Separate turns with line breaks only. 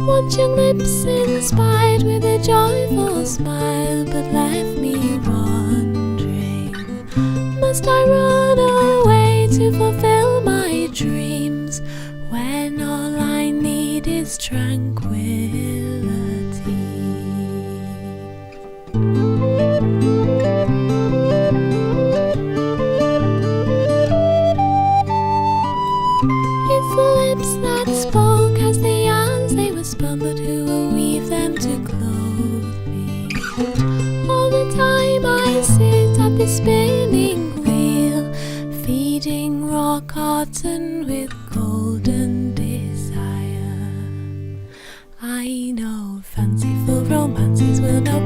Want your lips inspired with a joyful smile, but left me wondering, must I run away to fulfill my dreams when all I need is tranquility? It's the lips that spoke as the yarns they were spun, but who will weave them to clothe me? All the time I sit at the spinning wheel, feeding raw cotton with golden desire. I know fanciful romances will not